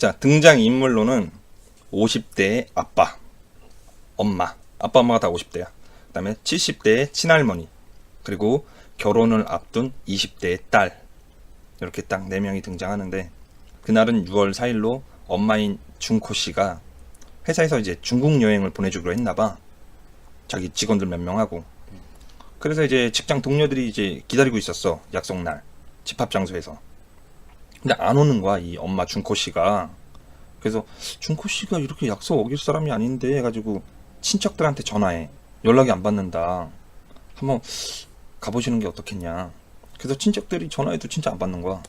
자, 등장인물로는 50대의 아빠, 엄마, 아빠 엄마가 다 50대야. 그 다음에 70대의 친할머니, 그리고 결혼을 앞둔 20대의 딸, 이렇게 딱 4명이 등장하는데, 그날은 6월 4일로 엄마인 준코 씨가 회사에서 이제 중국 여행을 보내주기로 했나봐. 자기 직원들 몇 명하고. 그래서 이제 직장 동료들이 이제 기다리고 있었어. 약속날 집합 장소에서. 근데 안 오는 거야, 이 엄마 준코 씨가. 그래서 준코 씨가 이렇게 약속 어길 사람이 아닌데 해가지고 친척들한테 전화해. 연락이 안 받는다. 한번 가보시는 게 어떻겠냐. 그래서 친척들이 전화해도 진짜 안 받는 거야.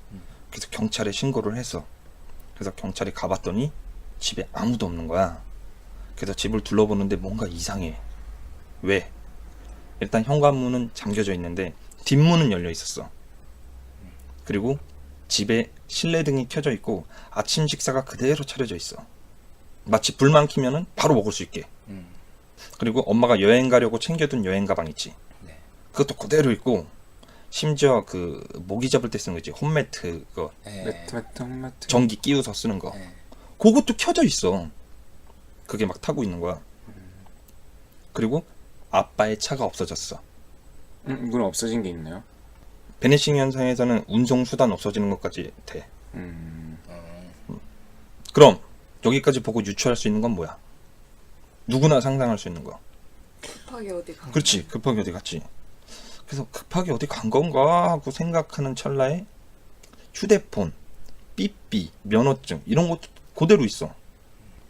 그래서 경찰에 신고를 했어. 그래서 경찰이 가봤더니 집에 아무도 없는 거야. 그래서 집을 둘러보는데 뭔가 이상해. 왜? 일단 현관문은 잠겨져 있는데 뒷문은 열려 있었어. 그리고 집에 실내등이 켜져 있고 아침 식사가 그대로 차려져 있어. 마치 불만 켜면은 바로 먹을 수 있게. 그리고 엄마가 여행 가려고 챙겨둔 여행 가방 있지. 네. 그것도 그대로 있고, 심지어 그 모기 잡을 때 쓰는 거지. 홈매트 그거 네. 매트. 전기 끼워서 쓰는 거. 네. 그것도 켜져 있어. 그게 막 타고 있는 거야. 그리고 아빠의 차가 없어졌어. 문 없어진 게 있나요? 베니싱 현상에서는 운송수단 없어지는 것까지 돼. 음. 그럼 여기까지 보고 유추할 수 있는 건 뭐야? 누구나 상상할 수 있는 거. 급하게 어디 가? 그렇지. 급하게 어디 갔지. 그래서 급하게 어디 간 건가 하고 생각하는 찰나에 휴대폰, 삐삐, 면허증 이런 것도 그대로 있어.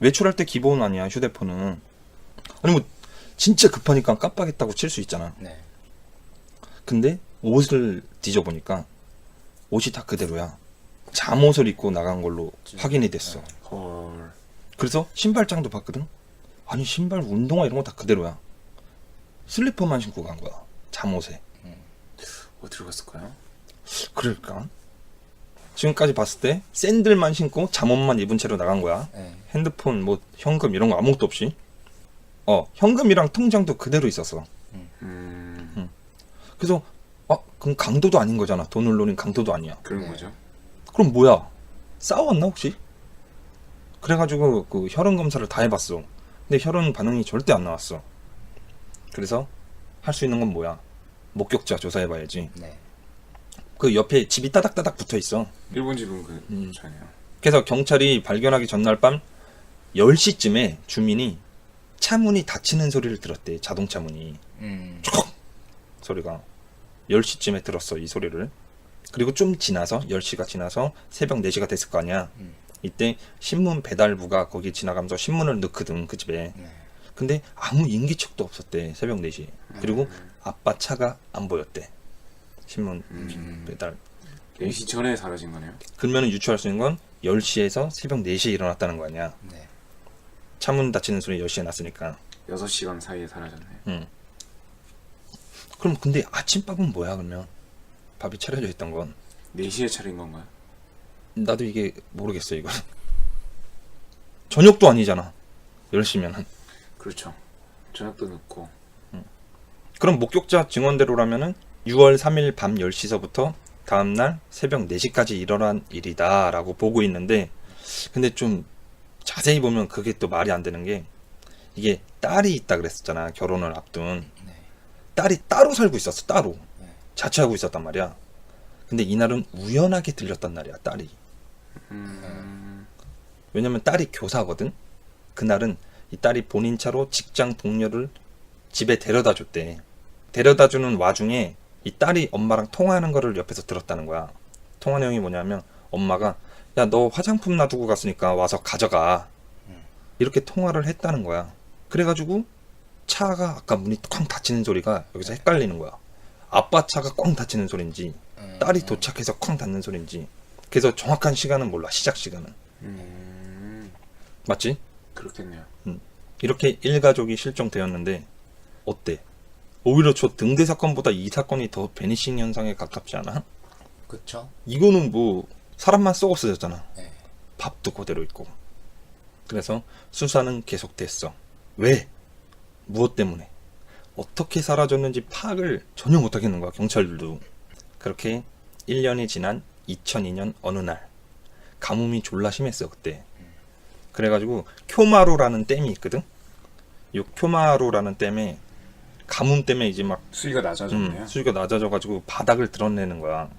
외출할 때 기본 아니야, 휴대폰은. 아니 뭐 진짜 급하니까 깜빡했다고 칠 수 있잖아. 네. 근데 옷을 뒤져보니까 옷이 다 그대로야. 잠옷을 입고 나간 걸로 확인이 됐어. 헐. 그래서 신발장도 봤거든. 아니 신발, 운동화 이런 거 다 그대로야. 슬리퍼만 신고 간 거야, 잠옷에. 어디로 갔을까요? 그럴까? 지금까지 봤을 때 샌들만 신고 잠옷만 입은 채로 나간 거야. 네. 핸드폰, 뭐 현금 이런 거 아무것도 없이. 현금이랑 통장도 그대로 있었어. 그래서 그럼 강도도 아닌 거잖아. 돈을 노린 강도도 아니야. 그런 네. 거죠. 그럼 뭐야? 싸웠나 혹시? 그래가지고 그 혈흔 검사를 다 해봤어. 근데 혈흔 반응이 절대 안 나왔어. 그래서 할 수 있는 건 뭐야? 목격자 조사해봐야지. 네. 그 옆에 집이 따닥따닥 붙어있어. 일본 집은 그 전이요. 그래서 경찰이 발견하기 전날 밤 10시쯤에 주민이 차문이 닫히는 소리를 들었대. 자동차 문이 촉 소리가 10시쯤에 들었어, 이 소리를. 그리고 좀 지나서 10시가 지나서 새벽 4시가 됐을 거 아니야. 이때 신문 배달부가 거기 지나가면서 신문을 넣거든, 그 집에. 네. 근데 아무 인기척도 없었대, 새벽 4시. 그리고 아빠 차가 안 보였대, 신문 배달. 4시 전에 사라진 거네요. 그러면 유추할 수 있는 건 10시에서 새벽 4시에 일어났다는 거 아니야. 네. 차문 닫히는 소리 10시에 났으니까. 6시간 사이에 사라졌네. 그럼 근데 아침밥은 뭐야, 그러면? 밥이 차려져 있던 건. 4시에 차린 건가요? 나도 이게 모르겠어, 이거. 저녁도 아니잖아, 10시면은. 그렇죠. 저녁도 늦고. 그럼 목격자 증언대로라면은 6월 3일 밤 10시서부터 다음날 새벽 4시까지 일어난 일이다 라고 보고 있는데, 근데 좀 자세히 보면 그게 또 말이 안 되는 게, 이게 딸이 있다 그랬었잖아, 결혼을 앞둔. 네. 딸이 따로 살고 있었어, 따로. 네. 자취하고 있었단 말이야. 근데 이날은 우연하게 들렸단 날이야, 딸이. 왜냐면 딸이 교사거든. 그날은 이 딸이 본인 차로 직장 동료를 집에 데려다 줬대. 데려다 주는 와중에 이 딸이 엄마랑 통화하는 거를 옆에서 들었다는 거야. 통화 내용이 뭐냐면 엄마가 야, 너 화장품 놔두고 갔으니까 와서 가져가, 이렇게 통화를 했다는 거야. 그래가지고 차가 아까 문이 쾅 닫히는 소리가 여기서 헷갈리는 거야. 아빠 차가 꽝 닫히는 소린지 딸이 도착해서 쾅 닫는 소린지. 그래서 정확한 시간은 몰라, 시작 시간은. 맞지? 그렇겠네요. 이렇게 일가족이 실종되었는데 어때? 오히려 저 등대 사건보다 이 사건이 더 베니싱 현상에 가깝지 않아? 그쵸? 이거는 뭐 사람만 썩 없어졌잖아. 네. 밥도 그대로 있고. 그래서 수사는 계속됐어. 왜? 무엇 때문에? 어떻게 사라졌는지 파악을 전혀 못하겠는 거야, 경찰들도. 그렇게 1년이 지난 2002년 어느 날, 가뭄이 졸라 심했어 그때. 그래가지고 쿄마루라는 댐이 있거든. 요 쿄마루라는 댐에 가뭄 때문에 이제 막 수위가 낮아졌네요. 수위가 낮아져가지고 바닥을 드러내는 거야.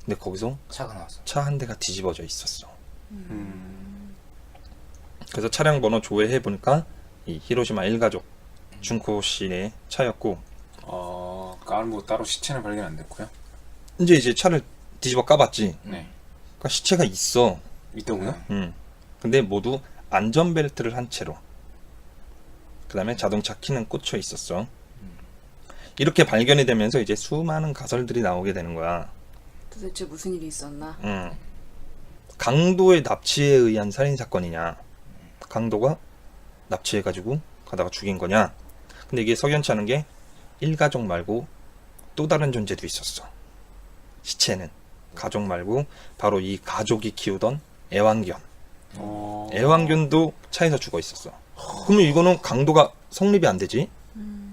근데 거기서 차가 나왔어. 차 한 대가 뒤집어져 있었어. 음. 그래서 차량 번호 조회해 보니까 이 히로시마 일가족 준코 씨의 차였고, 뭐 따로 시체는 발견 안 됐고요. 이제 차를 뒤집어 까봤지. 네. 그러니까 시체가 있어. 있더구나. 근데 모두 안전벨트를 한 채로. 그 다음에 자동차 키는 꽂혀 있었어. 이렇게 발견이 되면서 이제 수많은 가설들이 나오게 되는 거야. 도대체 무슨 일이 있었나? 강도의 납치에 의한 살인사건이냐, 강도가 납치해가지고 가다가 죽인 거냐. 근데 이게 석연치 않은 게 일가족 말고 또 다른 존재도 있었어. 시체는 가족 말고 바로 이 가족이 키우던 애완견. 애완견도 차에서 죽어 있었어. 그러면 이거는 강도가 성립이 안 되지.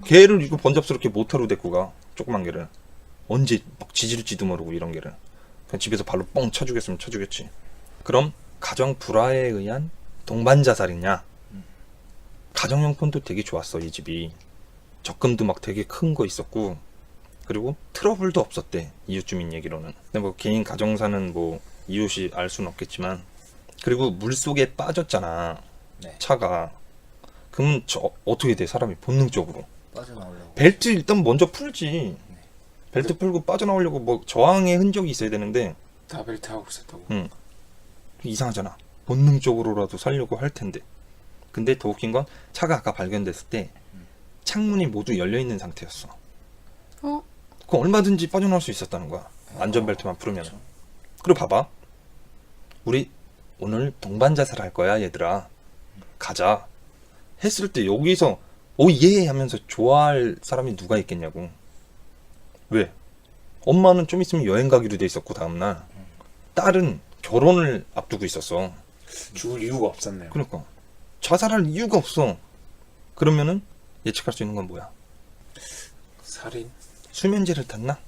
개를 이거 번잡스럽게 모터로 데리고 가. 조그만 개를 언제 막 지질지도 모르고 이런 개를 그냥 집에서 발로 뻥 쳐주겠으면 쳐주겠지. 그럼 가정 불화에 의한 동반 자살이냐? 가정용품도 되게 좋았어 이 집이. 적금도 막 되게 큰 거 있었고, 그리고 트러블도 없었대 이웃 주민 얘기로는. 근데 뭐 개인 가정사는 뭐 이웃이 알 수는 없겠지만. 그리고 물 속에 빠졌잖아. 네. 차가. 그럼 어떻게 돼? 사람이 본능적으로 빠져나오려고. 벨트 일단 먼저 풀지. 벨트 풀고 빠져나오려고 뭐 저항의 흔적이 있어야 되는데 다 벨트 하고 있었다고. 이상하잖아. 본능적으로라도 살려고 할 텐데. 근데 더 웃긴 건 차가 아까 발견됐을 때 창문이 모두 열려 있는 상태였어. 그 얼마든지 빠져나올 수 있었다는 거야. 안전벨트만 풀으면. 그리고 봐봐. 우리 오늘 동반 자살할 거야 얘들아. 가자. 했을 때 여기서 오예 하면서 좋아할 사람이 누가 있겠냐고. 왜? 엄마는 좀 있으면 여행 가기로 돼 있었고 다음날. 딸은 결혼을 앞두고 있었어. 죽을 이유가 없었네요. 그러니까 자살할 이유가 없어. 그러면은 예측할 수 있는 건 뭐야? 살인? 수면제를 탔나?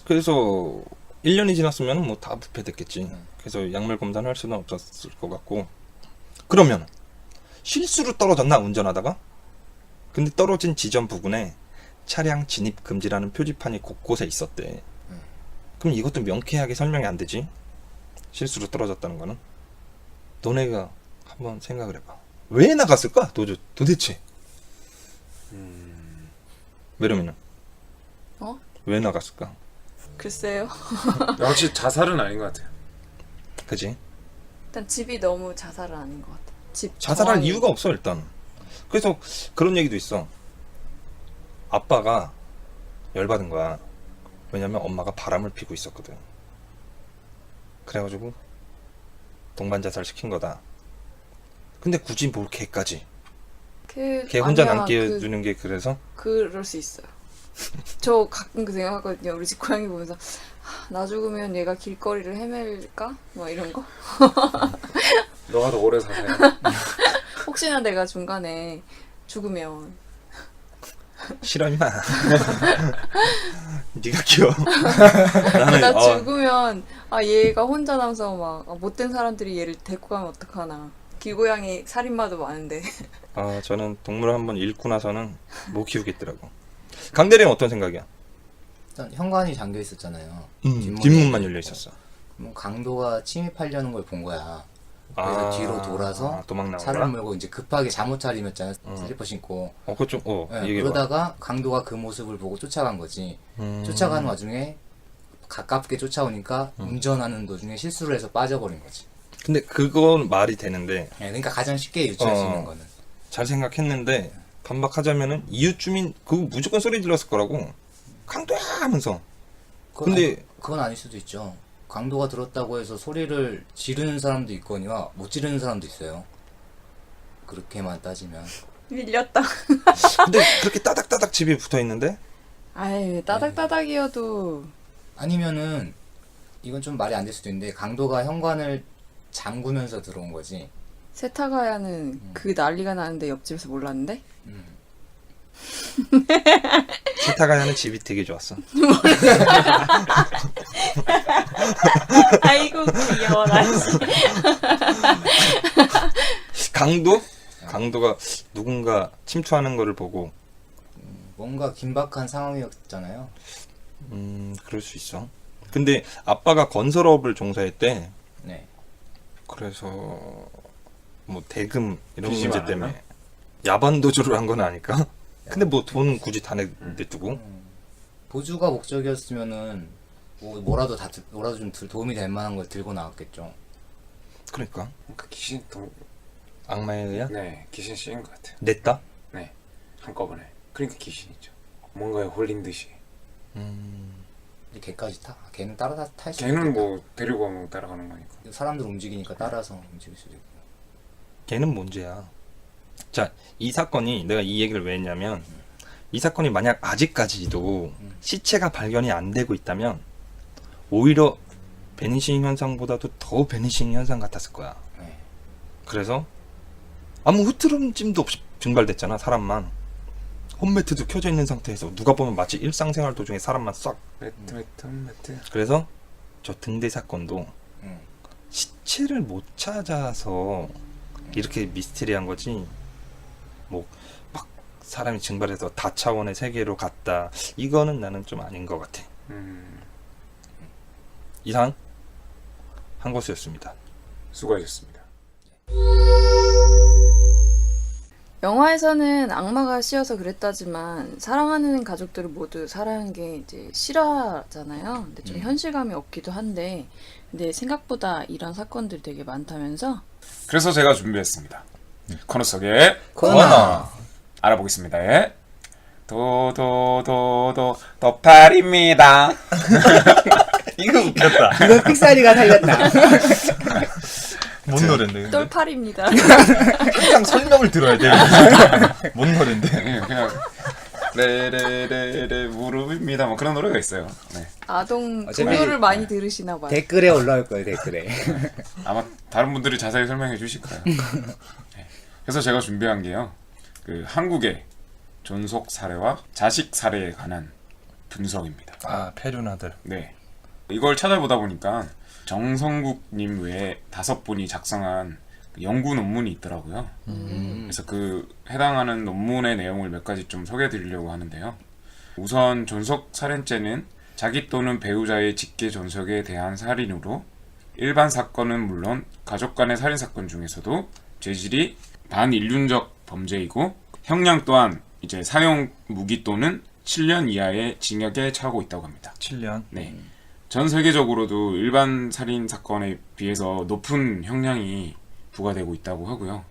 그래서 1년이 지났으면 뭐 다 부패됐겠지. 그래서 약물 검사를 할 수는 없었을 것 같고. 그러면 실수로 떨어졌나 운전하다가? 근데 떨어진 지점 부근에 차량 진입 금지라는 표지판이 곳곳에 있었대. 그럼 이것도 명쾌하게 설명이 안 되지? 실수로 떨어졌다는 거는. 너네가 한번 생각을 해봐. 왜 나갔을까? 도대체. 왜냐면은 왜 나갔을까? 글쎄요. 역시 자살은 아닌 것 같아요. 그지? 일단 집이 너무 자살은 아닌 것 같아. 집 자살할 정황이. 이유가 없어 일단. 그래서 그런 얘기도 있어. 아빠가 열받은 거야. 왜냐면 엄마가 바람을 피고 있었거든. 그래가지고 동반 자살 시킨 거다. 근데 굳이 뭘 걔까지? 걔 혼자 아니야, 남겨두는 게 그래서? 그럴 수 있어요. 저 가끔 그 생각하거든요. 우리 집 고양이 보면서 나 죽으면 얘가 길거리를 헤맬까? 뭐 이런 거. 너가 더 오래 사세요. 혹시나 내가 중간에 죽으면 싫어 임마. 네가 키워. 나는 나 죽으면 얘가 혼자 남아서 막 못된 사람들이 얘를 데리고 가면 어떡하나. 길고양이 살인마도 많은데. 저는 동물을 한번 잃고 나서는 못 키우겠더라고. 강대리는 어떤 생각이야? 일단 현관이 잠겨 있었잖아요. 뒷문만 열려 있었어. 뭐 강도가 침입하려는 걸 본 거야. 그래서 뒤로 돌아서 도망 차를 나온 거야? 몰고 이제 급하게 잠옷 차림했잖아요. 슬리퍼 신고. 그거 좀 네, 얘기해봐. 그러다가 강도가 그 모습을 보고 쫓아간 거지. 쫓아가는 와중에 가깝게 쫓아오니까 운전하는 도중에 실수를 해서 빠져버린 거지. 근데 그건 말이 되는데 네, 그러니까 가장 쉽게 유추할 수 있는 거는. 잘 생각했는데 반박하자면은 이웃 주민 그거 무조건 소리 질렀을 거라고. 강도야 하면서. 근데 그건 아닐 수도 있죠. 강도가 들었다고 해서 소리를 지르는 사람도 있거니와 못 지르는 사람도 있어요. 그렇게만 따지면. 밀렸다. 근데 그렇게 따닥따닥 집에 붙어 있는데? 아이 따닥따닥이어도 아니면은 이건 좀 말이 안 될 수도 있는데 강도가 현관을 잠그면서 들어온 거지. 세타가야는 그 난리가 나는데 옆집에서 몰랐는데? 세타가야는 집이 되게 좋았어. 아이고 귀여워. 원하시. 강도가 누군가 침투하는 거를 보고 뭔가 긴박한 상황이었잖아요. 그럴 수 있어. 근데 아빠가 건설업을 종사했대. 네. 그래서 뭐 대금 이런 빚이 문제 많았나? 때문에 야반 도주를 한 건 아닐까? 근데 뭐 돈 굳이 다 내두고 보주가 목적이었으면은 뭐라도 좀 도움이 될 만한 걸 들고 나왔겠죠. 그러니까 그 귀신 또 악마에 의한 네, 귀신 씌인 것 같아요. 냈다. 네, 한꺼번에. 그러니까 귀신이죠. 뭔가에 홀린 듯이. 근데 걔까지 타? 걔는 탈 수도 걔는 있겠다. 뭐 데리고 가면 따라가는 거니까. 사람들 움직이니까 따라서 움직일 수도 있고. 걔는 문제야. 자, 이 사건이 내가 이 얘기를 왜 했냐면 이 사건이 만약 아직까지도 시체가 발견이 안 되고 있다면 오히려 베니싱 현상보다도 더 베니싱 현상 같았을 거야. 네. 그래서 아무 흐트름짐도 없이 증발됐잖아. 사람만 홈매트도 켜져 있는 상태에서 누가 보면 마치 일상생활 도중에 사람만 싹. 매트. 그래서 저 등대 사건도 음. 시체를 못 찾아서 이렇게 미스테리한 거지. 뭐 막 사람이 증발해서 다차원의 세계로 갔다. 이거는 나는 좀 아닌 것 같아. 이상 한 것이었습니다. 수고하셨습니다. 영화에서는 악마가 씌어서 그랬다지만 사랑하는 가족들을 모두 사랑하는 게 이제 실화잖아요. 근데 좀 현실감이 없기도 한데 근데 생각보다 이런 사건들이 되게 많다면서 그래서 제가 준비했습니다. 코너 속에 코너. 알아보겠습니다. 예. 도팔입니다. 이거 웃겼다. 이거 픽사리가 살렸다. 뭔 노랜데? 똘팔입니다. 항상 설명을 들어야 돼. 뭔 노랜데? 예, 그냥 레레레레 무릎입니다. 뭐 그런 노래가 있어요. 네. 아동 어차피- 동요를 많이 들으시나 봐요. 댓글에 올라올 거예요, 댓글에. 아마 다른 분들이 자세히 설명해 주실 거예요. 네. 그래서 제가 준비한 게요. 그 한국의 존속 사례와 자식 사례에 관한 분석입니다. 아, 페류나들. 네. 이걸 찾아보다 보니까 정성국님 외에 5분이 작성한 그 연구 논문이 있더라고요. 그래서 그 해당하는 논문의 내용을 몇 가지 좀 소개해 드리려고 하는데요. 우선 존속 살인죄는 자기 또는 배우자의 직계 존속에 대한 살인으로 일반 사건은 물론 가족 간의 살인 사건 중에서도 죄질이 반인륜적 범죄이고 형량 또한 이제 사용 무기 또는 7년 이하의 징역에 처하고 있다고 합니다. 7년. 네. 전 세계적으로도 일반 살인 사건에 비해서 높은 형량이 부과되고 있다고 하고요.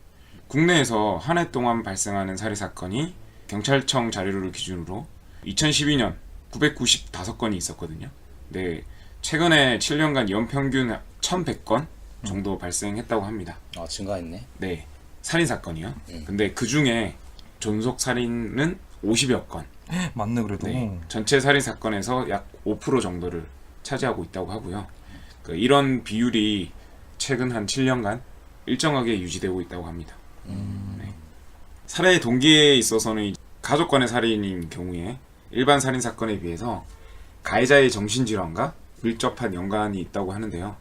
국내에서 한 해 동안 발생하는 살인 사건이 경찰청 자료를 기준으로 2012년 995건이 있었거든요. 네. 최근에 7년간 연평균 1,100건 정도 발생했다고 합니다. 아, 증가했네. 네. 살인 사건이요. 근데 그 중에 존속 살인은 50여 건. 맞네 그래도. 네. 전체 살인 사건에서 약 5% 정도를 차지하고 있다고 하고요. 이런 비율이 최근 한 7년간 일정하게 유지되고 있다고 합니다. 네. 살해 동기에 있어서는 가족 간의 살인인 경우에 일반 살인 사건에 비해서 가해자의 정신질환과 밀접한 연관이 있다고 하는데요.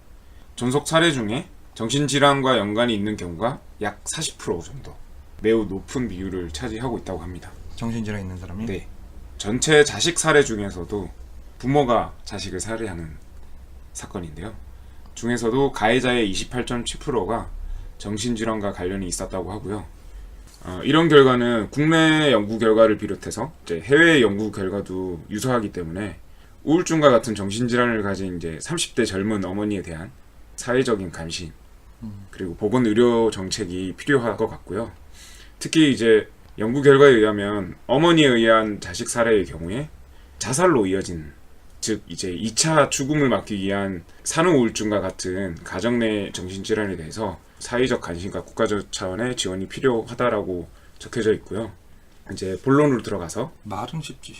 존속 살해 중에 정신질환과 연관이 있는 경우가 약 40% 정도 매우 높은 비율을 차지하고 있다고 합니다. 정신질환 있는 사람이. 네. 전체 자식 살해 중에서도 부모가 자식을 살해하는 사건인데요. 중에서도 가해자의 28.7%가 정신질환과 관련이 있었다고 하고요. 이런 결과는 국내 연구 결과를 비롯해서 이제 해외 연구 결과도 유사하기 때문에 우울증과 같은 정신질환을 가진 이제 30대 젊은 어머니에 대한 사회적인 관심 그리고 보건 의료 정책이 필요할 것 같고요. 특히 이제 연구 결과에 의하면 어머니에 의한 자식 살해의 경우에 자살로 이어진 즉 이제 2차 죽음을 막기 위한 산후우울증과 같은 가정 내 정신질환에 대해서 사회적 관심과 국가적 차원의 지원이 필요하다라고 적혀져 있고요. 이제 본론으로 들어가서 말은 쉽지.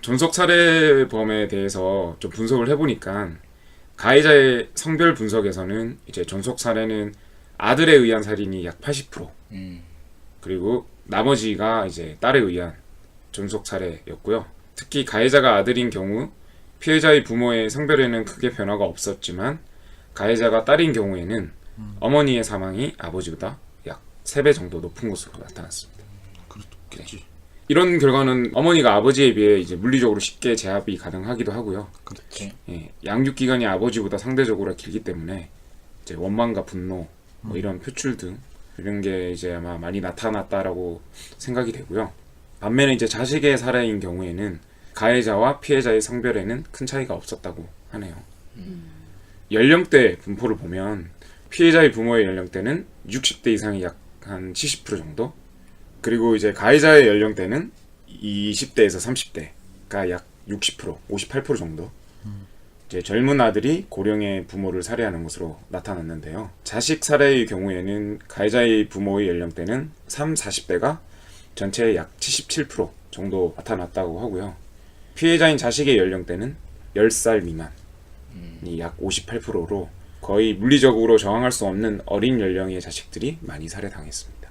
존속 살해범에 대해서 좀 분석을 해보니까 가해자의 성별 분석에서는 이제 존속 살해는 아들에 의한 살인이 약 80%, 그리고 나머지가 이제 딸에 의한 존속 살해였고요. 특히 가해자가 아들인 경우 피해자의 부모의 성별에는 크게 변화가 없었지만 가해자가 딸인 경우에는 어머니의 사망이 아버지보다 약 3배 정도 높은 것으로 나타났습니다. 그렇겠지. 이런 결과는 어머니가 아버지에 비해 이제 물리적으로 쉽게 재합이 가능하기도 하고요. 그렇지. 예, 양육 기간이 아버지보다 상대적으로 길기 때문에 이제 원망과 분노 뭐 이런 표출 등 이런 게 이제 아마 많이 나타났다라고 생각이 되고요. 반면에 이제 자식의 살해인 경우에는 가해자와 피해자의 성별에는 큰 차이가 없었다고 하네요. 연령대 분포를 보면 피해자의 부모의 연령대는 60대 이상이 약 한 70% 정도, 그리고 이제 가해자의 연령대는 20대에서 30대가 약 60%, 58% 정도. 이제 젊은 아들이 고령의 부모를 살해하는 것으로 나타났는데요. 자식 살해의 경우에는 가해자의 부모의 연령대는 40대가 전체의 약 77% 정도 나타났다고 하고요. 피해자인 자식의 연령대는 10살 미만이 약 58%로 거의 물리적으로 저항할 수 없는 어린 연령의 자식들이 많이 살해당했습니다.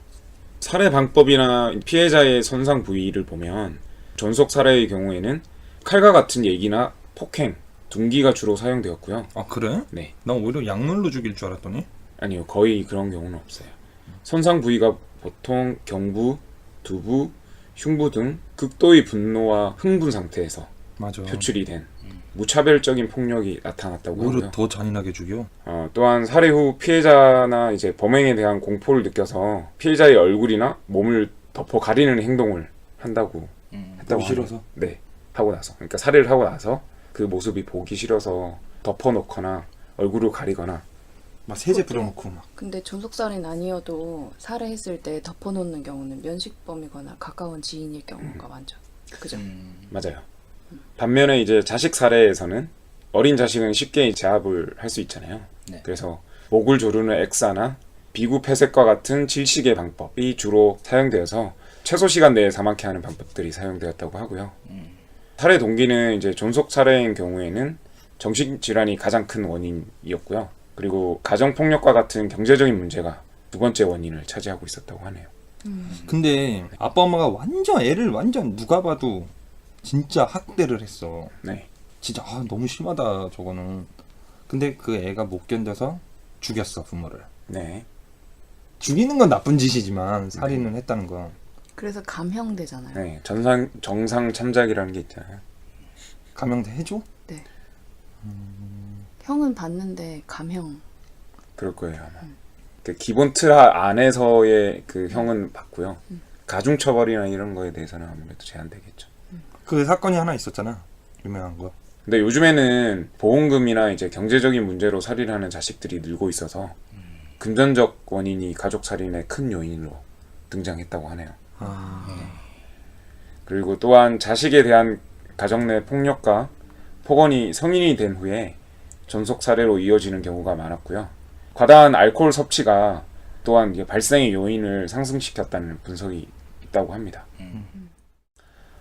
살해 방법이나 피해자의 손상 부위를 보면 전속 살해의 경우에는 칼과 같은 예기나 폭행, 둔기가 주로 사용되었고요. 아 그래? 네, 난 오히려 약물로 죽일 줄 알았더니. 아니요, 거의 그런 경우는 없어요. 손상 부위가 보통 경부, 두부, 흉부 등 극도의 분노와 흥분 상태에서 맞아. 표출이 된 무차별적인 폭력이 나타났다고 오히려 하고요. 더 잔인하게 죽여. 또한 살해 후 피해자나 이제 범행에 대한 공포를 느껴서 피해자의 얼굴이나 몸을 덮어 가리는 행동을 한다고 했다고 보기 싫어서? 하네요. 네, 하고 나서, 그러니까 살해를 하고 나서 그 모습이 보기 싫어서 덮어놓거나 얼굴을 가리거나. 막 세제 뿌려놓고 막. 근데 존속살인 아니어도 살해했을 때 덮어놓는 경우는 면식범이거나 가까운 지인일 경우가 많죠. 그죠? 맞아요. 반면에 이제 자식 살해에서는 어린 자식은 쉽게 제압을 할 수 있잖아요. 네. 그래서 목을 조르는 액사나 비구 폐색과 같은 질식의 방법이 주로 사용되어서 최소 시간 내에 사망케 하는 방법들이 사용되었다고 하고요. 살해 동기는 이제 존속 살해인 경우에는 정신질환이 가장 큰 원인이었고요. 그리고 가정폭력과 같은 경제적인 문제가 두 번째 원인을 차지하고 있었다고 하네요. 근데 아빠 엄마가 완전 애를 완전 누가 봐도 진짜 학대를 했어. 네. 진짜 너무 심하다 저거는. 근데 그 애가 못 견뎌서 죽였어 부모를. 네. 죽이는 건 나쁜 짓이지만 살인을 했다는 건. 그래서 감형되잖아요. 네. 정상 참작이라는 게 있잖아요. 감형돼 해줘? 네. 형은 받는데 감형. 그럴 거예요 아마. 그 기본 틀 안에서의 그 형은 받고요. 가중처벌이나 이런 거에 대해서는 아무래도 제한되겠죠. 그 사건이 하나 있었잖아. 유명한 거. 근데 요즘에는 보험금이나 이제 경제적인 문제로 살인하는 자식들이 늘고 있어서 금전적 원인이 가족 살인의 큰 요인으로 등장했다고 하네요. 그리고 또한 자식에 대한 가정 내 폭력과 폭언이 성인이 된 후에 전속 살해로 이어지는 경우가 많았고요. 과다한 알코올 섭취가 또한 이게 발생의 요인을 상승시켰다는 분석이 있다고 합니다.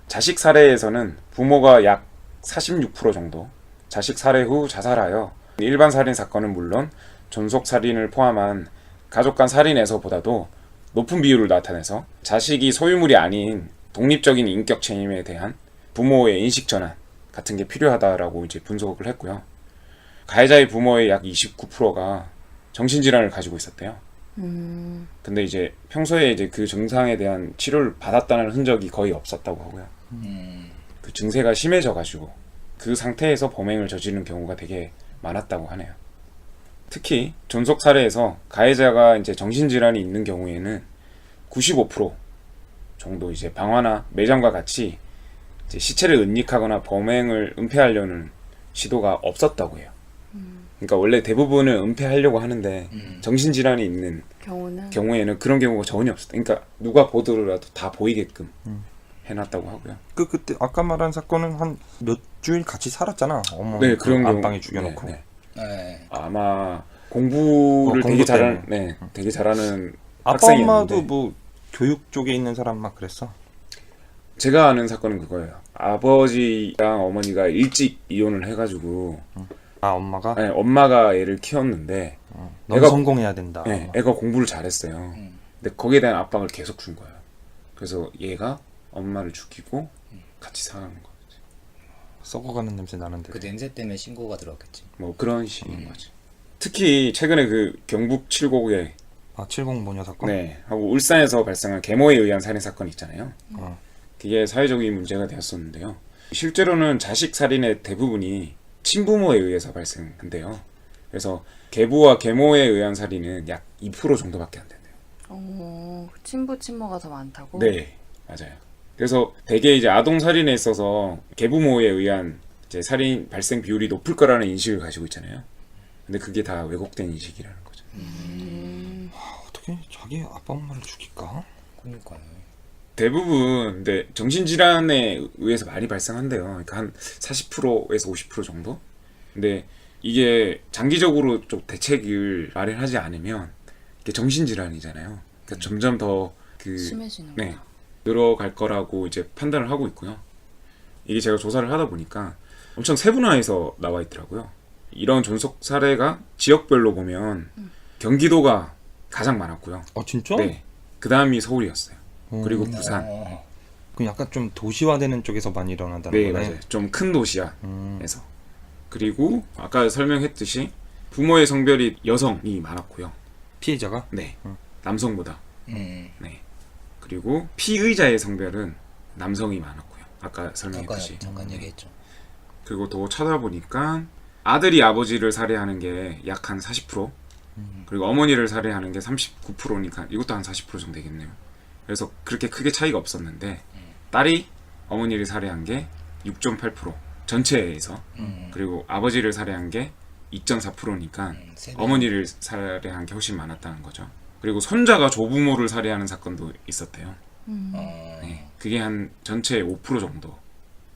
자식 살해에서는 부모가 약 46% 정도 자식 살해 후 자살하여 일반 살인 사건은 물론 전속 살인을 포함한 가족 간 살인에서보다도 높은 비율을 나타내서 자식이 소유물이 아닌 독립적인 인격 책임에 대한 부모의 인식 전환 같은 게 필요하다라고 이제 분석을 했고요. 가해자의 부모의 약 29%가 정신질환을 가지고 있었대요. 근데 이제 평소에 이제 그 증상에 대한 치료를 받았다는 흔적이 거의 없었다고 하고요. 그 증세가 심해져가지고 그 상태에서 범행을 저지르는 경우가 되게 많았다고 하네요. 특히 존속 살해에서 가해자가 이제 정신질환이 있는 경우에는 95% 정도 이제 방화나 매장과 같이 이제 시체를 은닉하거나 범행을 은폐하려는 시도가 없었다고 해요. 그러니까 원래 대부분은 은폐하려고 하는데 정신질환이 있는 경우에는 그런 경우가 전혀 없었다. 그러니까 누가 보더라도 다 보이게끔 해놨다고 하고요. 그때 아까 말한 사건은 한 몇 주일 같이 살았잖아. 어머. 네, 그런 경우. 안방에 죽여놓고. 네, 네. 네. 아마 공부를 공부 되게 잘하는, 때문에. 네, 되게 잘하는 아빠 학생이었는데 엄마도 뭐 교육 쪽에 있는 사람 막 그랬어. 제가 아는 사건은 그거예요. 아버지랑 어머니가 일찍 이혼을 해가지고 엄마가? 네, 엄마가 애를 키웠는데 넌 애가- 성공해야 된다. 네, 애가 공부를 잘했어요. 근데 거기에 대한 압박을 계속 준 거예요. 그래서 얘가 엄마를 죽이고 같이 사는 거지. 썩어가는 냄새 나는데. 그 냄새 때문에 신고가 들어갔겠지. 뭐 그런 식인 거지. 특히 최근에 그 경북 칠곡에 아, 70모녀 사건? 네 하고 울산에서 발생한 계모에 의한 살인 사건 있잖아요. 어. 그게 사회적인 문제가 되었었는데요. 실제로는 자식 살인의 대부분이 친부모에 의해서 발생한대요. 그래서 계부와 계모에 의한 살인은 약 2% 정도밖에 안 된대요. 친부 친모가 더 많다고? 네, 맞아요. 그래서 대개 이제 아동 살인에 있어서 계부모에 의한 이제 살인 발생 비율이 높을 거라는 인식을 가지고 있잖아요. 근데 그게 다 왜곡된 인식이라는 거죠. 어떻게 자기 아빠 엄마를 죽일까? 그러니까요. 대부분 근데 정신질환에 의해서 많이 발생한대요. 그러니까 한 40%에서 50% 정도. 근데 이게 장기적으로 좀 대책을 마련하지 않으면 이게 정신질환이잖아요. 그러니까 점점 더 심해지는구나. 네, 늘어갈 거라고 이제 판단을 하고 있고요. 이게 제가 조사를 하다 보니까 엄청 세분화해서 나와 있더라고요. 이런 존속 사례가 지역별로 보면 경기도가 가장 많았고요. 진짜? 네, 그 다음이 서울이었어요. 그리고 부산. 그럼 약간 좀 도시화되는 쪽에서 많이 일어난다는 네, 거네. 맞아요. 좀 큰 도시야에서. 그리고 아까 설명했듯이 부모의 성별이 여성이 많았고요. 피해자가? 네, 남성보다. 음. 네. 그리고 피의자의 성별은 남성이 많았고요. 아까 잠깐 설명했듯이. 잠깐 얘기했죠. 그리고 더 찾아보니까 아들이 아버지를 살해하는 게 약 한 40%, 그리고 어머니를 살해하는 게 39%니까 이것도 한 40% 정도 되겠네요. 그래서 그렇게 크게 차이가 없었는데 딸이 어머니를 살해한 게 6.8% 전체에서, 그리고 아버지를 살해한 게 2.4%니까 어머니를 살해한 게 훨씬 많았다는 거죠. 그리고 손자가 조부모를 살해하는 사건도 있었대요. 네, 그게 한 전체의 5% 정도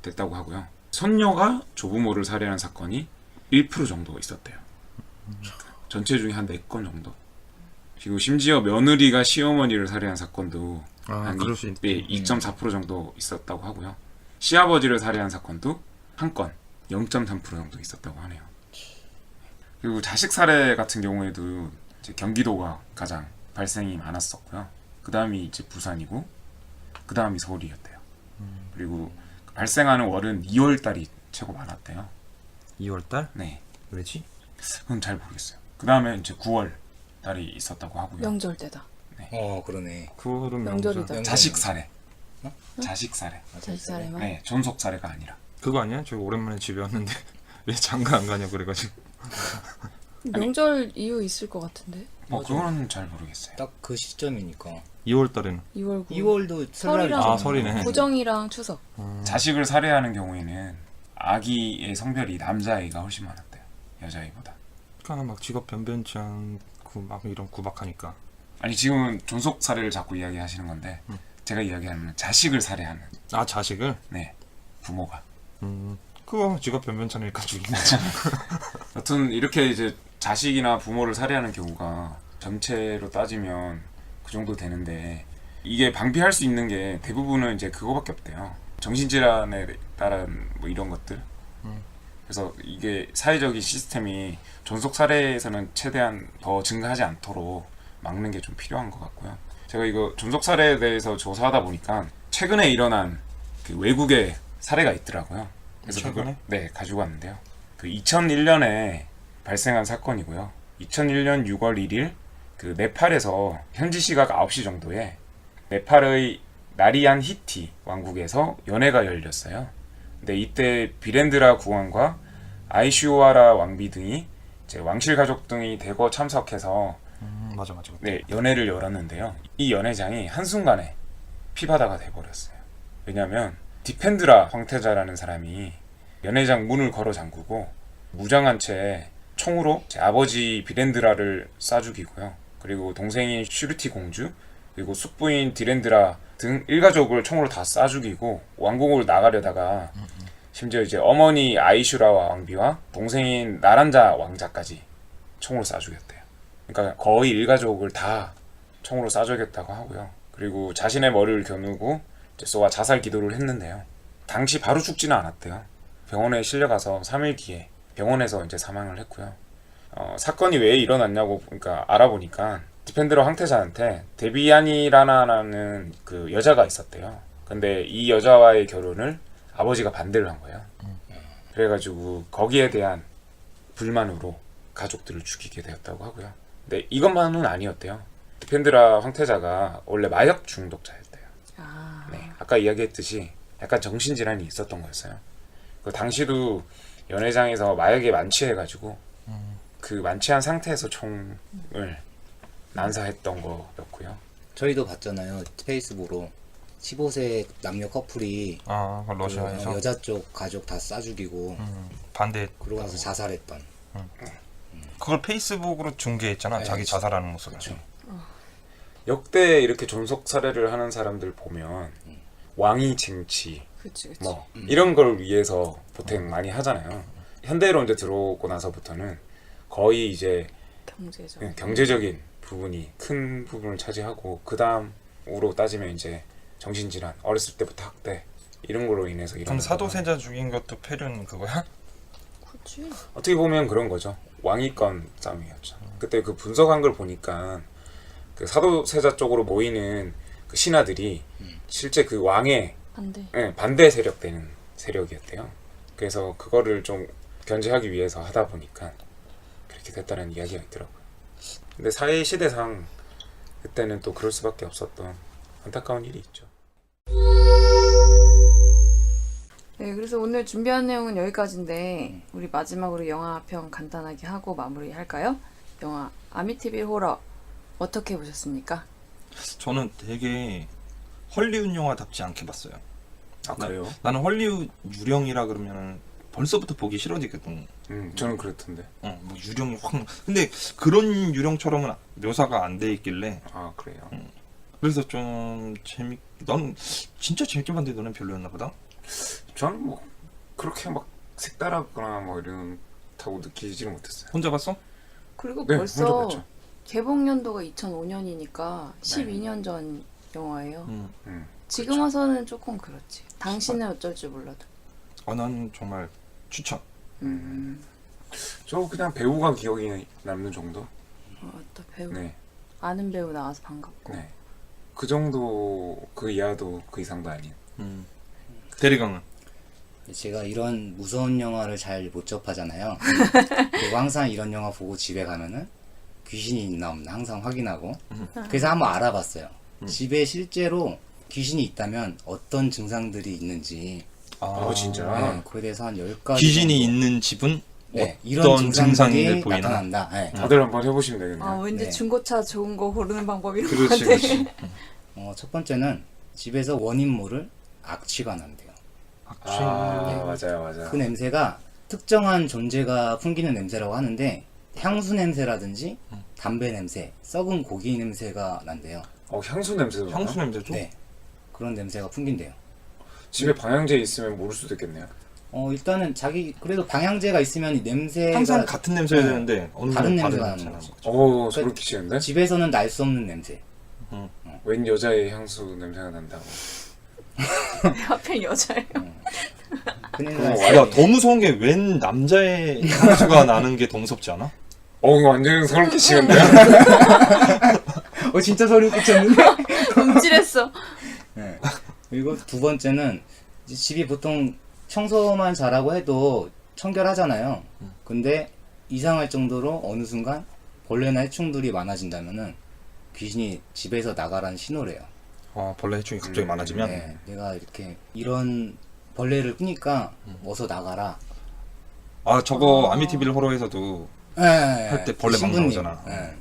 됐다고 하고요. 손녀가 조부모를 살해하는 사건이 1% 정도 있었대요. 전체 중에 한 4건 정도. 그리고 심지어 며느리가 시어머니를 살해한 사건도 한 그럴 수 있지. 2.4% 정도 있었다고 하고요. 시아버지를 살해한 사건도 한 건 0.3% 정도 있었다고 하네요. 그리고 자식 살해 같은 경우에도 이제 경기도가 가장 발생이 많았었고요. 그 다음이 이제 부산이고, 그 다음이 서울이었대요. 그리고 발생하는 월은 2월 달이 최고 많았대요. 2월달? 네, 왜지? 그건 잘 모르겠어요. 그 다음에 이제 9월 달이 있었다고 하고요. 명절 때다. 그러네. 9월은 명절이다. 자식 살해. 자식 살해. 자식 살해만. 네, 존속 살해가 아니라. 그거 아니야? 저기 오랜만에 집에 왔는데 왜 장가 안 가냐고 그래가지고. 명절 이유 있을 것 같은데. 그거는 잘 모르겠어요. 딱 그 시점이니까. 2월달에는 2월 9일. 2월도 설이랑 아, 설이네. 구정이랑 추석. 자식을 살해하는 경우에는 아기의 성별이 남자아이가 훨씬 많았대요. 여자아이보다. 그러니까 막 직업 변변치 않고 막 이런 구박하니까. 아니 지금은 존속 살해를 자꾸 이야기하시는 건데 제가 이야기하는 자식을 살해하는 아, 자식을? 네 부모가. 그거 직업 변변치 않으니까 죽인 거지. 여튼 이렇게 이제 자식이나 부모를 살해하는 경우가 전체로 따지면 그 정도 되는데, 이게 방비할 수 있는 게 대부분은 이제 그거밖에 없대요. 정신질환에 따른 뭐 이런 것들. 그래서 이게 사회적인 시스템이 존속 살해에서는 최대한 더 증가하지 않도록 막는 게 좀 필요한 것 같고요. 제가 이거 존속 살해에 대해서 조사하다 보니까 최근에 일어난 그 외국의 사례가 있더라고요. 그래서 최근에? 네, 가지고 왔는데요. 그 2001년에 발생한 사건이고요. 2001년 6월 1일 그 네팔에서 현지 시각 9시 정도에 네팔의 나리안 히티 왕국에서 연회가 열렸어요. 근데 이때 비렌드라 국왕과 아이슈와라 왕비 등이 이제 왕실 가족 등이 대거 참석해서 맞아. 네, 연회를 열었는데요. 이 연회장이 한순간에 피바다가 돼버렸어요. 왜냐하면 디펜드라 황태자라는 사람이 연회장 문을 걸어 잠그고 무장한 채 총으로 제 아버지 비렌드라를 쏴 죽이고요. 그리고 동생인 슈르티 공주, 그리고 숙부인 디렌드라 등 일가족을 총으로 다 쏴 죽이고 왕궁을 나가려다가 심지어 이제 어머니 아이슈라와 왕비와 동생인 나란자 왕자까지 총으로 쏴 죽였대요. 그러니까 거의 일가족을 다 총으로 쏴 죽였다고 하고요. 그리고 자신의 머리를 겨누고 이제 쏘아 자살 기도를 했는데요. 당시 바로 죽지는 않았대요. 병원에 실려가서 3일 뒤에 병원에서 이제 사망을 했고요. 사건이 왜 일어났냐고 그러니까 알아보니까 디펜드러 황태자한테 데비안이라는 그 여자가 있었대요. 근데 이 여자와의 결혼을 아버지가 반대를 한 거예요. 그래가지고 거기에 대한 불만으로 가족들을 죽이게 되었다고 하고요. 근데 이것만은 아니었대요. 디펜드라 황태자가 원래 마약 중독자였대요. 아, 네, 아까 이야기했듯이 약간 정신질환이 있었던 거였어요. 그 당시도 연회장에서 마약에 만취해가지고 그 만취한 상태에서 총을 난사했던 거였고요. 저희도 봤잖아요. 페이스북으로 15세 남녀 커플이 아, 러시아에서 그 여자 쪽 가족 다 쏴 죽이고 반대. 그러고 나서 자살했던. 그걸 페이스북으로 중계했잖아. 네, 자기 그치. 자살하는 모습을. 그쵸. 역대 이렇게 존속 살해를 하는 사람들 보면 왕위 쟁취 그치. 뭐 이런 걸 위해서 보통 많이 하잖아요. 현대로 이제 들어오고 나서부터는 거의 이제 경제적. 경제적인 부분이 큰 부분을 차지하고 그 다음으로 따지면 이제 정신질환, 어렸을 때부터 학대 이런 걸로 인해서 그럼 이런 사도세자 죽인 것도 폐륜 그거야? 그치. 어떻게 보면 그런 거죠. 왕위권 싸움이었죠. 그때 그 분석한 걸 보니까 그 사도세자 쪽으로 모이는 그 신하들이 실제 그 왕의 반대. 반대 세력 되는 세력이었대요. 그래서 그거를 좀 견제하기 위해서 하다 보니까 그렇게 됐다는 이야기가 있더라고요. 근데 사회 시대상 그때는 또 그럴 수밖에 없었던 안타까운 일이 있죠. 네, 그래서 오늘 준비한 내용은 여기까지인데 우리 마지막으로 영화평 간단하게 하고 마무리할까요? 영화 아미티빌 호러 어떻게 보셨습니까? 저는 되게 헐리우드 영화답지 않게 봤어요. 아 그래요? 나는 헐리우드 유령이라 그러면 벌써부터 보기 싫어지거든. 저는 그렇던데. 뭐 유령이 확. 근데 그런 유령처럼은 묘사가 안 돼 있길래. 아 그래요? 그래서 좀 넌 진짜 재밌게 봤는데 너는 별로였나 보다. 저는 뭐 그렇게 막 색다르거나 뭐 이렇다고 느끼지는 못했어요. 혼자 봤어? 그리고 네, 벌써 혼자 봤죠. 개봉 연도가 2005년이니까 12년 전 영화예요. 지금 그렇죠. 와서는 조금 그렇지. 당신은 어쩔 줄 몰라도. 난 정말 추천. 저 그냥 배우가 기억이 남는 정도. 또 배우 네, 아는 배우 나와서 반갑고. 네. 그 정도 그 이하도 그 이상도 아닌. 대리강은 제가 이런 무서운 영화를 잘 못 접하잖아요. 그리고 항상 이런 영화 보고 집에 가면은 귀신이 있나 없나 항상 확인하고 그래서 한번 알아봤어요. 집에 실제로 귀신이 있다면 어떤 증상들이 있는지 진짜. 네, 그에 대해서 한 10가지 귀신이 있는 집은 네, 이런 어떤 증상이 증상들이 보이나? 나타난다. 네. 다들 한번 해보시면 되겠네요. 아, 왠지 네. 중고차 좋은 거 고르는 방법 이런 거 그렇지 같아. 그렇지. 첫 번째는 집에서 원인모를 악취가 난대요. 맞아요. 그 냄새가 특정한 존재가 풍기는 냄새라고 하는데 향수 냄새라든지 담배 냄새, 썩은 고기 냄새가 난대요. 향수 냄새도 나나? 향수 냄새죠? 네, 그런 냄새가 풍긴대요. 집에 방향제 있으면 모를 수도 있겠네요. 일단은 자기 그래도 방향제가 있으면 이 냄새가 항상 같은 냄새야 네. 되는데 어느 다른 날 냄새가 냄새 나는 나는 거지. 거죠. 소름 끼치는데? 집에서는 날 수 없는 냄새. 웬 여자의 향수 냄새가 난다고. 하필 여자예요. 큰일 그럼 날 야, 더 무서운 게 웬 남자의 향수가 나는 게 더 무섭지 않아? 이거 완전 소름 끼치는데요? 진짜 소름 끼쳤는데. 움찔했어. 네. 그리고 두 번째는 이제 집이 보통 청소만 잘하고 해도 청결하잖아요. 근데 이상할 정도로 어느 순간 벌레나 해충들이 많아진다면은 귀신이 집에서 나가라는 신호래요. 벌레 해충이 갑자기 많아지면 네, 내가 이렇게 이런 벌레를 끄니까 어서 나가라. 저거 아미티빌 호러에서도 네, 할 때 벌레 막 신부님. 나오잖아. 네,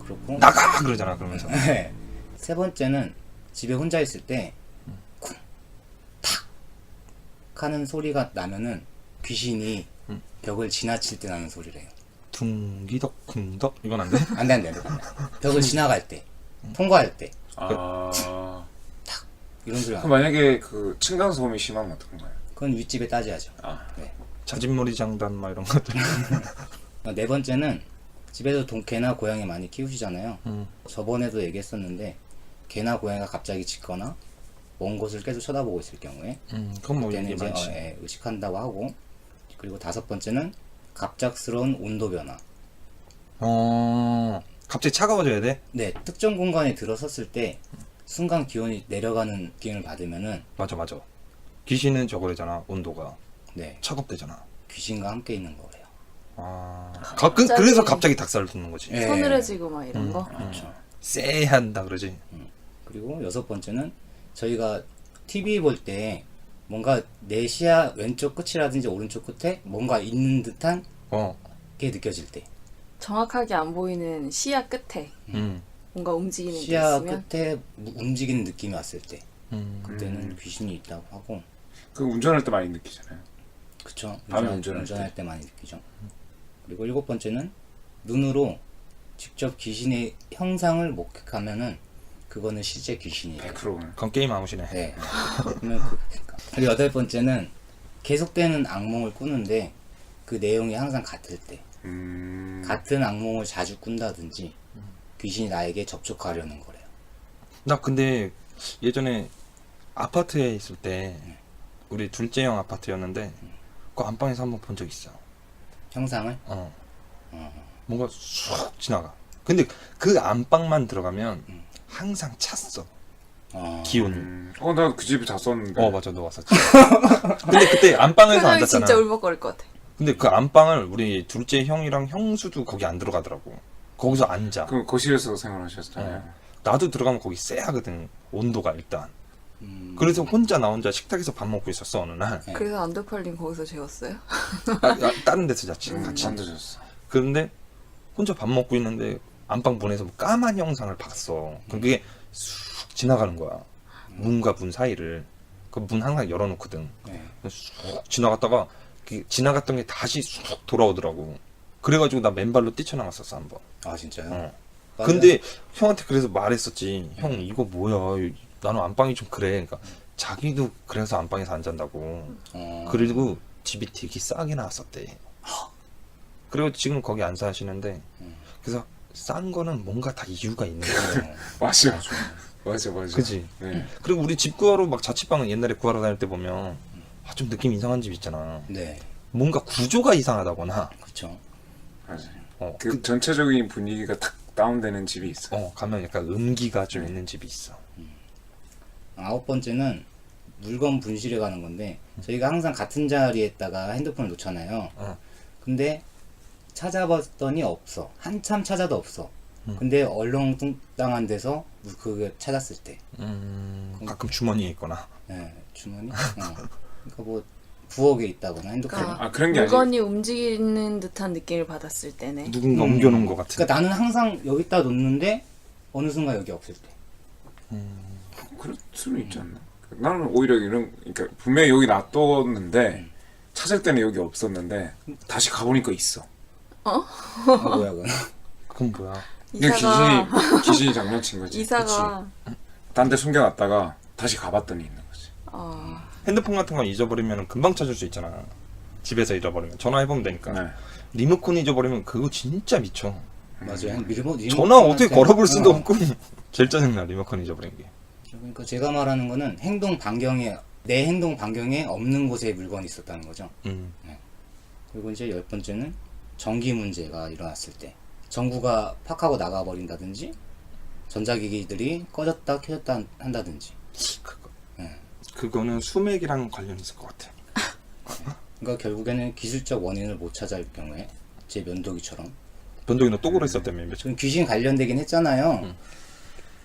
그렇고 나가 그러잖아 그러면서. 네. 세 번째는 집에 혼자 있을 때 쿵, 탁 하는 소리가 나면은 귀신이 벽을 지나칠 때 나는 소리래요. 둥기덕 쿵덕 이건 안 돼? 안 돼, 안 돼, 안 돼. 벽을 지나갈 때, 통과할 때 이런 소리가 그럼 만약에 그 층간 소음이 심하면 어떡한가요? 그건 윗집에 따져야죠. 네. 자진몰이 장단 막 이런 것들. 네 번째는 집에서 개나 고양이 많이 키우시잖아요. 저번에도 얘기했었는데 개나 고양이가 갑자기 짖거나 먼 곳을 계속 쳐다보고 있을 경우에 그건 뭐 그때는 이게 이제 많지. 의식한다고 하고, 그리고 다섯 번째는 갑작스러운 온도 변화. 갑자기 차가워져야 돼? 네, 특정 공간에 들어섰을 때 순간 기온이 내려가는 기운을 받으면은 맞아. 귀신은 저거래잖아 온도가 네, 차갑대잖아. 귀신과 함께 있는 거래요. 그래서 갑자기 닭살을 돋는 거지. 예. 서늘해지고 막 이런 거. 그렇죠. 쎄한다 그러지. 그리고 여섯 번째는 저희가 TV 볼 때 뭔가 내 시야 왼쪽 끝이라든지 오른쪽 끝에 뭔가 있는 듯한 게 느껴질 때, 정확하게 안 보이는 시야 끝에 음. 뭔가 움직이는 게 시야 있으면 끝에 움직이는 느낌이 왔을 때 음. 그때는 귀신이 있다고 하고. 그 운전할 때 많이 느끼잖아요. 그쵸. 밤에 운전할 때 많이 느끼죠. 그리고 일곱 번째는 눈으로 직접 귀신의 형상을 목격하면은 그거는 실제 귀신이에요. 100%. 그건 게임 아웃이네. 네. 그러면 그리고 여덟 번째는 계속되는 악몽을 꾸는데 그 내용이 항상 같을 때, 같은 악몽을 자주 꾼다든지 귀신이 나에게 접촉하려는 거래요. 나 근데 예전에 아파트에 있을 때 우리 둘째 형 아파트였는데 그 안방에서 한번 본 적 있어. 형상을? 뭔가 쑥 지나가. 근데 그 안방만 들어가면 항상 찼어. 기온이. 나 그 집에 잤었는데. 맞아, 너 왔었지. 근데 그때 안방에서 표정이 앉았잖아. 진짜 울먹거릴 것 같아. 근데 그 안방을 우리 둘째 형이랑 형수도 거기 안 들어가더라고. 거기서 앉아. 그럼 거실에서 생활하셨잖아요. 나도 들어가면 거기 쎄하거든. 온도가 일단. 그래서 혼자 나 혼자 식탁에서 밥 먹고 있었어 어느 날. 그래서 안도팔님 거기서 재웠어요? 다른 데서 잤지 같이. 안 드셨어. 그런데 혼자 밥 먹고 있는데 안방 문에서 뭐 까만 형상을 봤어. 그게 쑥 지나가는 거야. 문과 문 사이를. 그 문 항상 열어놓거든. 네. 쑥 지나갔다가 지나갔던 게 다시 쑥 돌아오더라고. 그래가지고 나 맨발로 뛰쳐나갔었어 한번. 아 진짜요? 맞아요. 근데 형한테 그래서 말했었지. 형 이거 뭐야? 나는 안방이 좀 그래. 그러니까 자기도 그래서 안방에서 안 잔다고. 그리고 집이 되게 싸게 나왔었대. 그리고 지금 거기 안 사시는데 그래서 싼 거는 뭔가 다 이유가 있는 거예요. 맞아. 맞아. 그지? 네. 그리고 우리 집 구하러 막 자취방 옛날에 구하러 다닐 때 보면 좀 느낌 이상한 집 있잖아. 네. 뭔가 구조가 이상하다거나. 그렇죠. 맞아요. 그 전체적인 분위기가 탁 다운되는 집이 있어. 가면 약간 음기가 좀 있는 집이 있어. 아홉 번째는 물건 분실해 가는 건데 저희가 항상 같은 자리에다가 핸드폰을 놓잖아요. 근데 찾아봤더니 없어. 한참 찾아도 없어. 근데 얼렁뚱땅한 데서 그게 찾았을 때. 가끔 주머니에 있거나. 네, 주머니? 그러니까 뭐 부엌에 있다거나 핸드폰. 그러니까 그런 게 물건이 움직이는 듯한 느낌을 받았을 때네. 누군가 옮겨놓은 것 같은. 그러니까 나는 항상 여기다 놓는데 어느 순간 여기 없을 때. 그럴 수는 있지 않나? 나는 오히려 그러니까 분명히 여기 놔뒀는데 찾을 때는 여기 없었는데 다시 가보니까 있어. 뭐야 그건. 그건 뭐야? 그냥 귀신이 장난친 거지. 이사가 딴 데 숨겨놨다가 다시 가봤더니 있는 거지. 핸드폰 같은 거 잊어버리면 금방 찾을 수 있잖아. 집에서 잃어버리면 전화해보면 되니까. 네. 리모컨 잊어버리면 그거 진짜 미쳐. 맞아요. 전화 어떻게 걸어볼 수도 없고. 제일 짜증나 리모컨 잊어버린 게. 그러니까 제가 말하는 거는 내 행동 반경에 없는 곳에 물건이 있었다는 거죠. 그리고 이제 열 번째는 전기 문제가 일어났을 때 전구가 팍 하고 나가버린다든지 전자기기들이 꺼졌다 켜졌다 한다든지. 그거는 수맥이랑 관련이 있을 것 같아. 그러니까 결국에는 기술적 원인을 못 찾을 경우에 제 면도기처럼. 변동이 너 또 그랬었다며 며칠. 지금 귀신 관련되긴 했잖아요.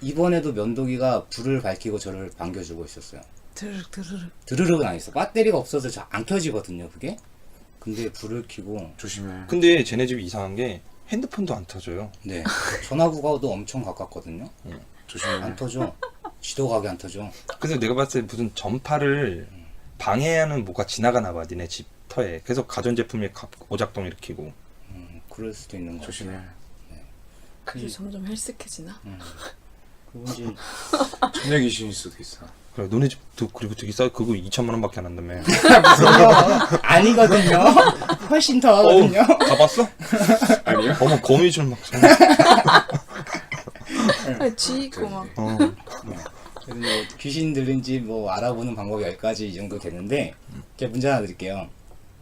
이번에도 면도기가 불을 밝히고 저를 반겨주고 있었어요. 드르륵 드르륵. 드르륵은 안 있어. 배터리가 없어서 잘 안 켜지거든요 그게. 근데 불을 켜고. 조심해. 근데 쟤네 집이 이상한 게 핸드폰도 안 터져요. 네. 전화구가도 엄청 가깝거든요. 조심해. 안 터져. 지도 가게 안 터져. 그래서 내가 봤을 때 무슨 전파를 방해하는 뭐가 지나가나 봐 니네 집 터에. 그래서 가전제품이 오작동 일으키고. 그럴 수도 있는 거. 조심해. 그게 점점 헬스케지나? 그리고 이제 천녀 귀신일 수도 있어. 그래 너네 집도 그리고 되게 싸. 그거 2천만 원밖에 안 한다며. 아니거든요. 훨씬 더 하거든요. 가봤어? 아니요? 어머 거미줄 막. 쥐 있고 막. 그래서 뭐 귀신 들린 집 뭐 알아보는 방법이 10가지 이 정도 되는데 제가 문제 하나 드릴게요.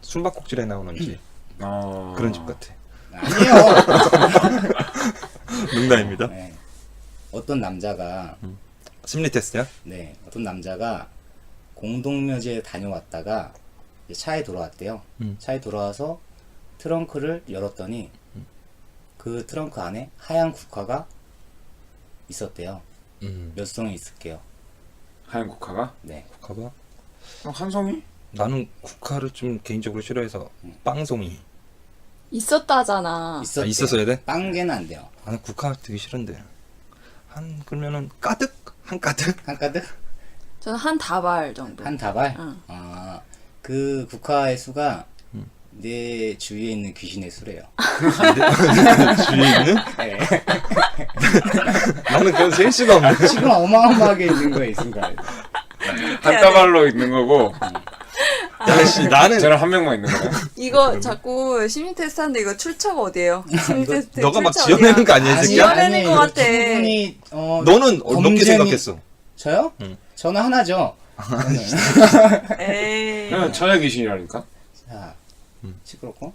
숨바꼭질에 나오는 집. 그런 집 같아. 아니에요. 농담입니다. 네. 어떤 남자가 심리 테스트야? 네, 어떤 남자가 공동묘지에 다녀왔다가 이제 차에 돌아왔대요. 차에 돌아와서 트렁크를 열었더니 그 트렁크 안에 하얀 국화가 있었대요. 몇 송이 있을게요. 하얀 국화가? 네. 가봐. 한 송이? 나는 국화를 좀 개인적으로 싫어해서 빵송이. 있었다잖아. 있었대요. 있었어야 돼? 빵개는 안 돼요. 나는 국화 되게 싫은데. 그러면은 가득? 한 가득? 한 가득? 저는 한 다발 정도. 한 다발? 응. 아, 그 국화의 수가 내 주위에 있는 귀신의 수래요. 주위에 있는? 네. 나는 그건 셀 수가 없네. 지금 어마어마하게 있는 거에 있습니다. 한 따발로 있는 거고 야씨 나는 저는 한 명만 있는 거예요. 이거 자꾸 심리 테스트 하는데 이거 출처가 어디예요? 심리 테스트 너가 막 출처 지어내는 어디야? 거 아니야 이 새끼야? 지어내는 것 같아. 충분히 너는 몇 개 생각했어? 저요? 응. 저는 하나죠. 에이. 처녀 귀신이라니까. 자, 시끄럽고.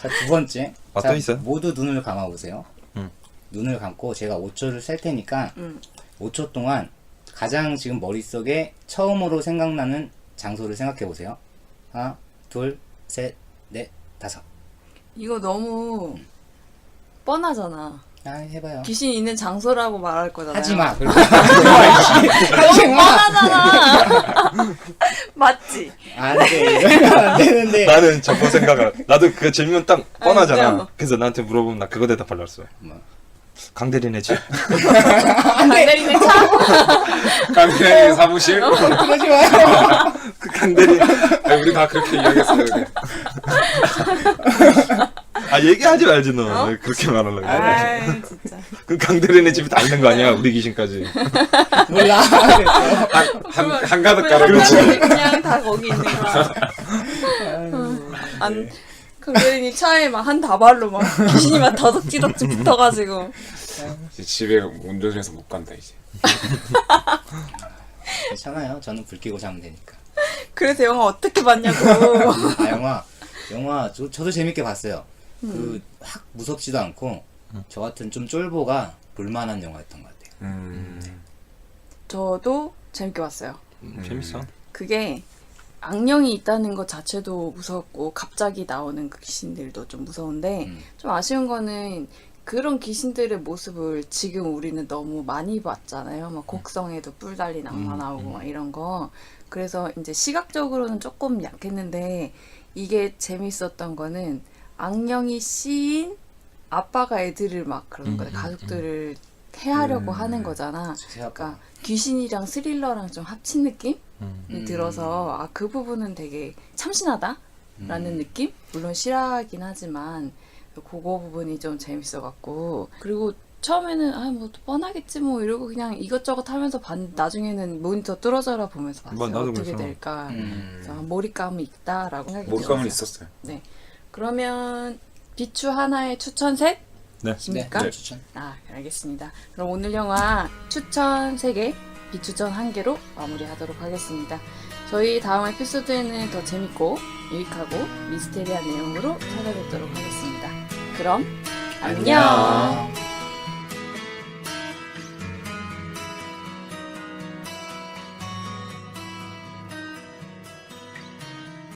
자, 두 번째. 아, 자, 또 있어요? 모두 눈을 감아보세요. 응. 눈을 감고 제가 5초를 셀 테니까 응. 5초 동안 가장 지금 머릿속에 처음으로 생각나는 장소를 생각해보세요. 하나, 둘, 셋, 넷, 다섯. 이거 너무 뻔하잖아. 아, 해봐요. 귀신 있는 장소라고 말할 거잖아요. 하지마. 너무 하지마. 뻔하잖아. 맞지? 안 돼. 이러면 안 되는데. 나는 저거 생각을 나도 그 질문 딱 뻔하잖아. 아니죠. 그래서 나한테 물어보면 나 그거 대답하려 했어. 뭐. 강대리네 집? 강대리네 차? 강대리 사무실? 그러지 마요. 그 강대리 아니, 우리 다 그렇게 이야기했어요. 근데. 아 얘기하지 말지 너. 어? 그렇게 말하려고. 아이 진짜. 그 강대리네 집이 다 있는 거 아니야? 우리 귀신까지. 몰라. 한가득 가라. 그냥 다 거기 있는 거야. 안 강대리니 차에 막 한 다발로 막 귀신이 막 더덕지덕지 붙어가지고. 이제 집에 운전해서 못 간다 이제. 괜찮아요. 저는 불 켜고 자면 되니까. 그래서 영화 어떻게 봤냐고. 아, 영화 저도 재밌게 봤어요. 그 확 무섭지도 않고 저 같은 좀 쫄보가 볼만한 영화였던 것 같아요. 저도 재밌게 봤어요. 재밌어. 그게 악령이 있다는 것 자체도 무섭고 갑자기 나오는 그 귀신들도 좀 무서운데 좀 아쉬운 거는 그런 귀신들의 모습을 지금 우리는 너무 많이 봤잖아요. 막 곡성에도 뿔 달린 악마 나오고 막 이런 거. 그래서 이제 시각적으로는 조금 약했는데 이게 재밌었던 거는 악령이 씌인 아빠가 애들을 막 그러는 거야. 가족들을 해하려고 하는 거잖아. 그러니까 귀신이랑 스릴러랑 좀 합친 느낌이 들어서 아, 그 부분은 되게 참신하다라는 느낌? 물론 실화긴 하지만 그거 부분이 좀 재밌어갖고 그리고 처음에는 아 뭐 뻔하겠지 뭐 이러고 그냥 이것저것 하면서 나중에는 모니터 뚫어져라 보면서 봤어요. 뭐, 나도 어떻게 그래서. 될까. 그래서 아, 몰입감이 있다라고 생각이 몰감은 들었어요. 있었어요. 네. 그러면 비추 하나의 추천 셋? 네. 십니까? 네, 추천. 아, 알겠습니다. 그럼 오늘 영화 추천 3개, 비추천 1개로 마무리하도록 하겠습니다. 저희 다음 에피소드에는 더 재밌고 유익하고 미스테리한 내용으로 찾아뵙도록 하겠습니다. 그럼 안녕.